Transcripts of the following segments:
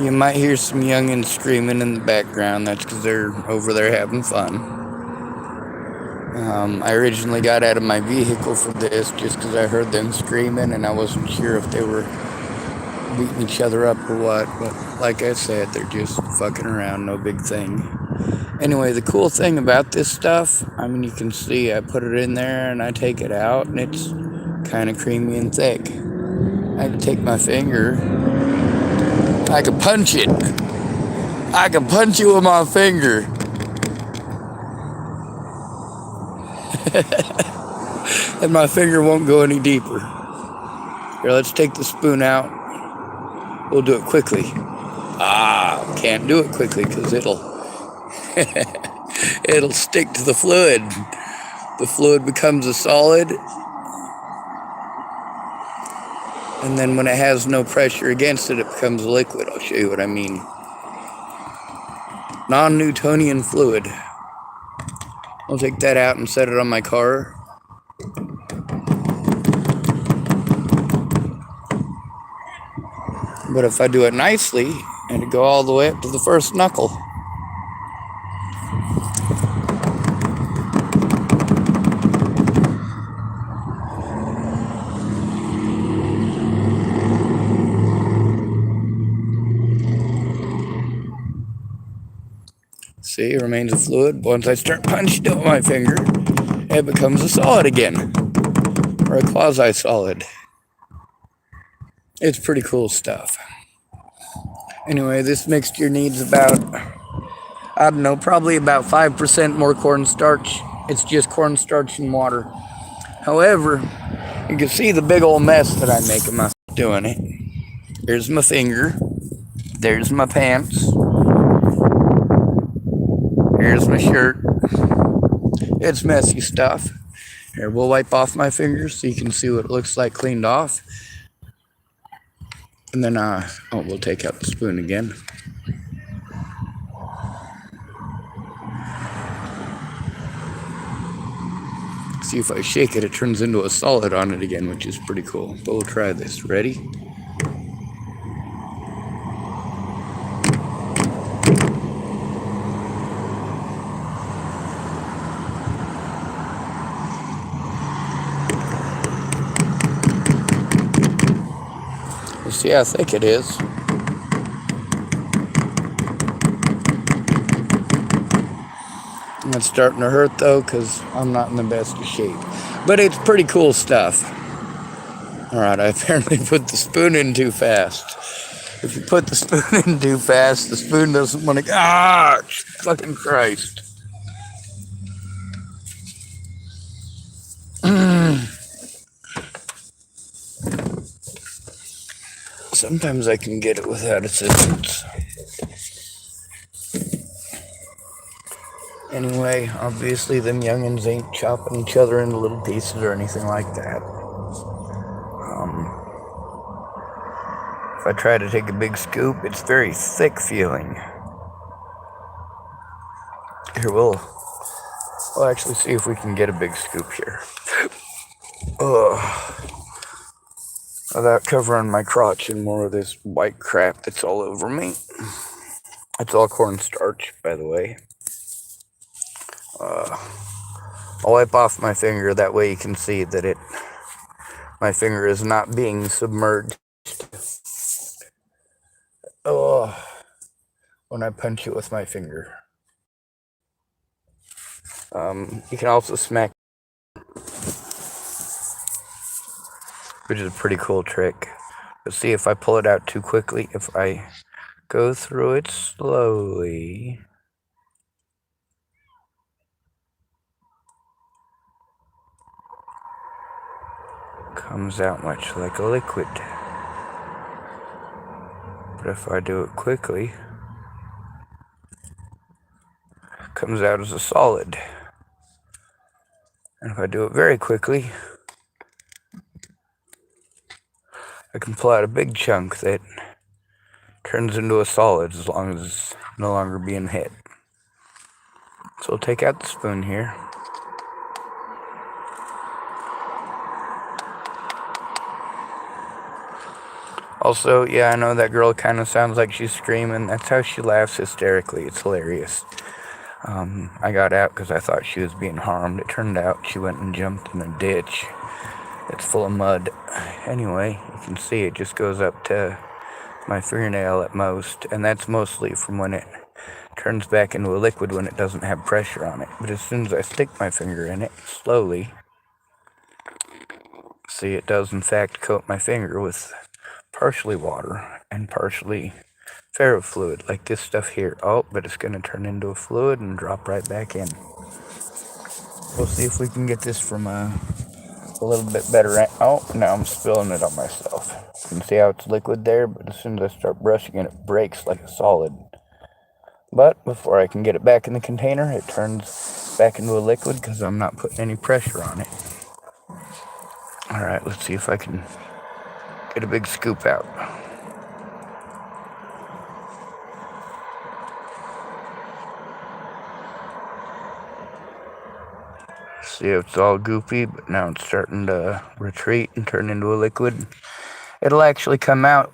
You might hear some youngins screaming in the background. That's because they're over there having fun. I originally got out of my vehicle for this just because I heard them screaming and I wasn't sure if they were beating each other up or what. But like I said, they're just fucking around, no big thing. Anyway, the cool thing about this stuff, I mean, you can see I put it in there and I take it out and it's kind of creamy and thick. I can take my finger, I can punch it. I can punch it with my finger. And my finger won't go any deeper. Here, let's take the spoon out. We'll do it quickly. Can't do it quickly because it'll stick to the fluid. The fluid becomes a solid, and then when it has no pressure against it, it becomes a liquid. I'll show you what I mean. Non-Newtonian fluid. I'll take that out and set it on my car. But if I do it nicely, it'll go all the way up to the first knuckle. See, it remains a fluid. Once I start punching it with my finger, it becomes a solid again, or a quasi-solid. It's pretty cool stuff. Anyway, this mixture needs about, I don't know, probably about 5% more cornstarch. It's just cornstarch and water. However, you can see the big old mess that I make of myself doing it. There's my finger. There's my pants. Here's my shirt. It's messy stuff. Here, we'll wipe off my fingers so you can see what it looks like cleaned off. And then, we'll take out the spoon again. See, if I shake it, it turns into a solid on it again, which is pretty cool. But we'll try this. Ready? You see how thick it is. It's starting to hurt though because I'm not in the best of shape. But it's pretty cool stuff. Alright, I apparently put the spoon in too fast. If you put the spoon in too fast, the spoon doesn't want to... Fucking Christ. Sometimes I can get it without assistance. Anyway, obviously them youngins ain't chopping each other into little pieces or anything like that. If I try to take a big scoop, it's very thick feeling. Here, we'll actually see if we can get a big scoop here. Without covering my crotch in more of this white crap that's all over me. It's all cornstarch, by the way. I'll wipe off my finger, that way you can see that my finger is not being submerged. When I punch it with my finger. You can also smack, which is a pretty cool trick. But see, if I pull it out too quickly, if I go through it slowly, comes out much like a liquid. But if I do it quickly, it comes out as a solid. And if I do it very quickly, I can pull out a big chunk that turns into a solid as long as it's no longer being hit. So I'll take out the spoon here. Also, yeah, I know that girl kind of sounds like she's screaming. That's how she laughs hysterically. It's hilarious. I got out because I thought she was being harmed. It turned out she went and jumped in a ditch. It's full of mud. Anyway, you can see it just goes up to my fingernail at most, and that's mostly from when it turns back into a liquid when it doesn't have pressure on it. But as soon as I stick my finger in it, slowly, see, it does in fact coat my finger with partially water and partially ferrofluid, like this stuff here. Oh, but it's going to turn into a fluid and drop right back in. We'll see if we can get this from a little bit better. Oh, now I'm spilling it on myself. You can see how it's liquid there, but as soon as I start brushing it, it breaks like a solid. But before I can get it back in the container, it turns back into a liquid because I'm not putting any pressure on it. Alright, let's see if I can get a big scoop out. See, it's all goopy, but now it's starting to retreat and turn into a liquid. It'll actually come out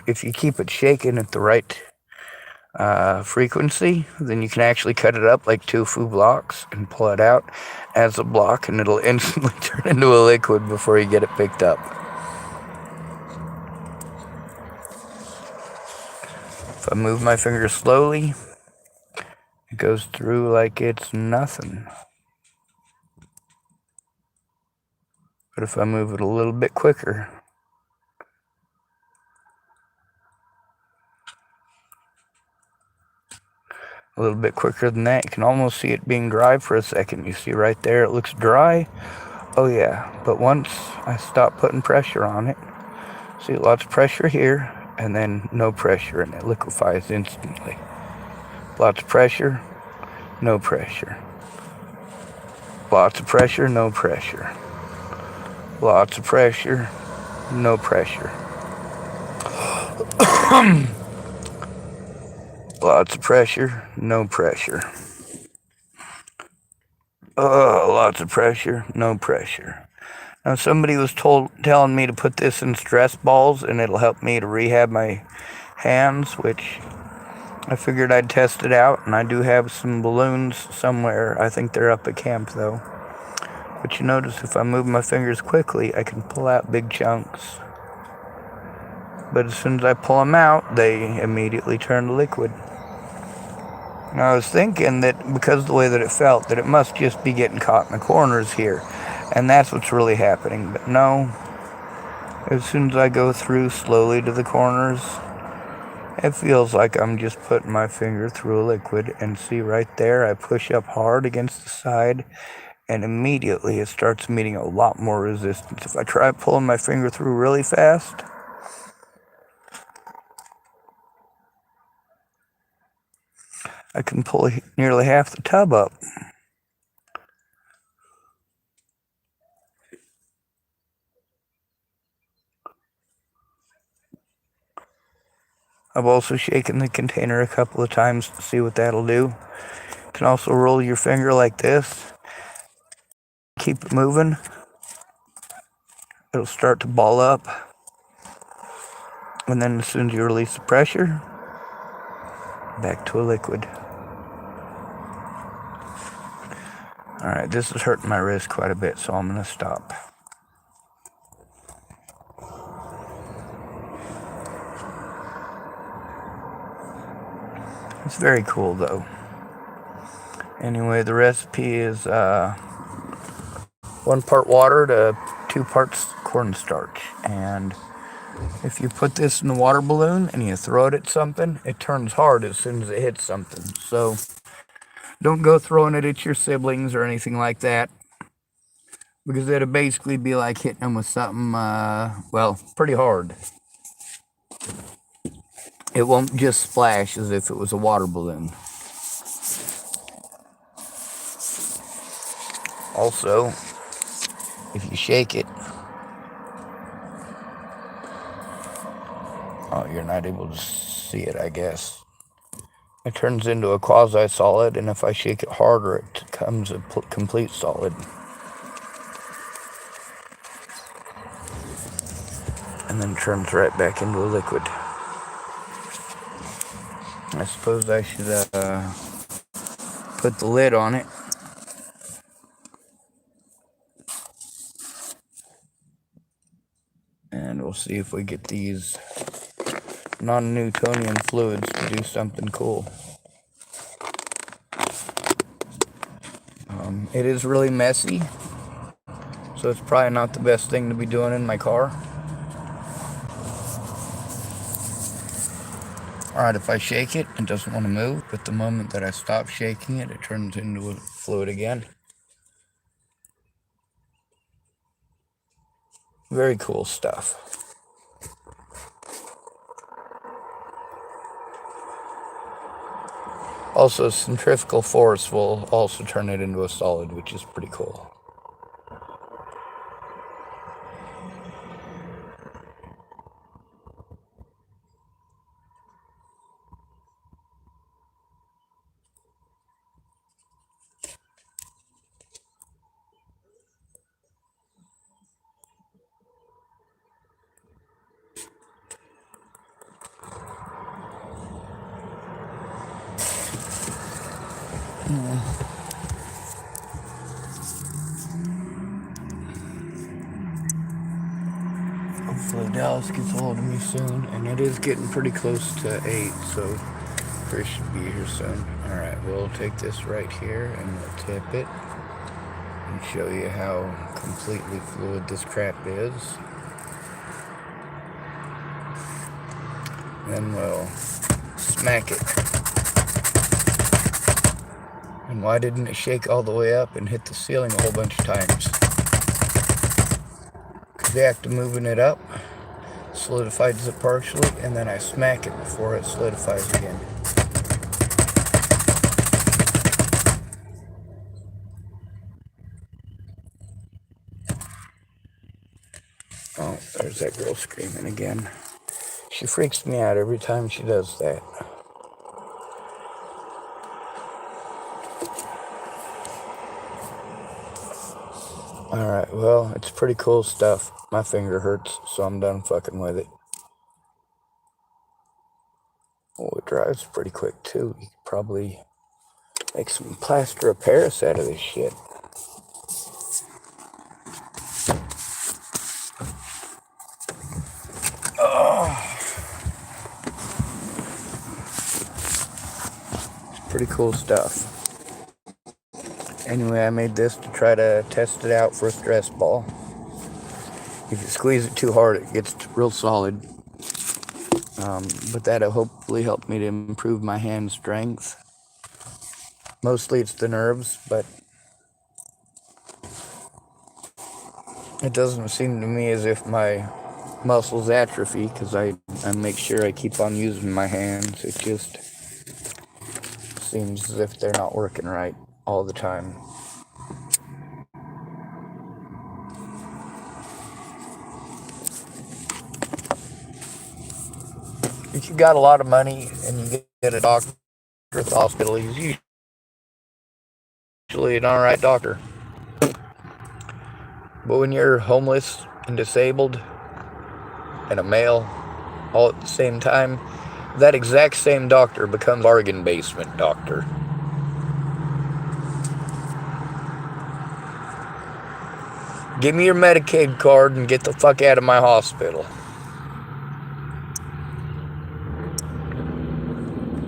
if you keep it shaken at the right frequency. Then you can actually cut it up like tofu blocks and pull it out as a block, and it'll instantly turn into a liquid before you get it picked up. If I move my finger slowly, it goes through like it's nothing. But if I move it a little bit quicker, than that, you can almost see it being dry for a second. You see right there, it looks dry. Oh yeah, but once I stop putting pressure on it, see, lots of pressure here, and then no pressure, and it liquefies instantly. Lots of pressure, no pressure. Lots of pressure, no pressure. Lots of pressure, no pressure. Lots of pressure, no pressure. Lots of pressure, no pressure. Now, somebody was telling me to put this in stress balls, and it'll help me to rehab my hands, which I figured I'd test it out, and I do have some balloons somewhere. I think they're up at camp, though. But you notice if I move my fingers quickly, I can pull out big chunks. But as soon as I pull them out, they immediately turn to liquid. Now, I was thinking that because of the way that it felt, that it must just be getting caught in the corners here. And that's what's really happening. But no, as soon as I go through slowly to the corners, it feels like I'm just putting my finger through a liquid. And see right there, I push up hard against the side, and immediately it starts meeting a lot more resistance. If I try pulling my finger through really fast, I can pull nearly half the tub up. I've also shaken the container a couple of times to see what that'll do. You can also roll your finger like this. Keep it moving. It'll start to ball up. And then as soon as you release the pressure, back to a liquid. Alright, this is hurting my wrist quite a bit, so I'm going to stop. It's very cool, though. Anyway, the recipe is 1 part water to 2 parts cornstarch. And if you put this in the water balloon and you throw it at something, it turns hard as soon as it hits something. So don't go throwing it at your siblings or anything like that, because it'll basically be like hitting them with something, well, pretty hard. It won't just splash as if it was a water balloon. Also, if you shake it, oh, you're not able to see it, I guess. It turns into a quasi-solid, and if I shake it harder, it becomes a complete solid. and then turns right back into a liquid. I suppose I should put the lid on it. And we'll see if we get these non-Newtonian fluids to do something cool. It is really messy, so it's probably not the best thing to be doing in my car. Alright, if I shake it, it doesn't want to move, but the moment that I stop shaking it, it turns into a fluid again. Very cool stuff. Also, centrifugal force will also turn it into a solid, which is pretty cool. Hopefully Dallas gets a hold of me soon, and it is getting pretty close to 8, so Chris should be here soon. Alright, we'll take this right here and we'll tip it and show you how completely fluid this crap is. Then we'll smack it. And why didn't it shake all the way up and hit the ceiling a whole bunch of times? Because the act of moving it up solidifies it partially, and then I smack it before it solidifies again. Oh, there's that girl screaming again. She freaks me out every time she does that. Alright, well, it's pretty cool stuff. My finger hurts, so I'm done fucking with it. Oh, it dries pretty quick, too. You could probably make some plaster of Paris out of this shit. Oh. It's pretty cool stuff. Anyway, I made this to try to test it out for a stress ball. If you squeeze it too hard, it gets real solid. But that'll hopefully help me to improve my hand strength. Mostly it's the nerves, but it doesn't seem to me as if my muscles atrophy, because I make sure I keep on using my hands. It just seems as if they're not working right all the time. If you got a lot of money and you get a doctor at the hospital, he's usually an alright doctor. But when you're homeless and disabled and a male all at the same time, that exact same doctor becomes bargain basement doctor. Give me your Medicaid card and get the fuck out of my hospital.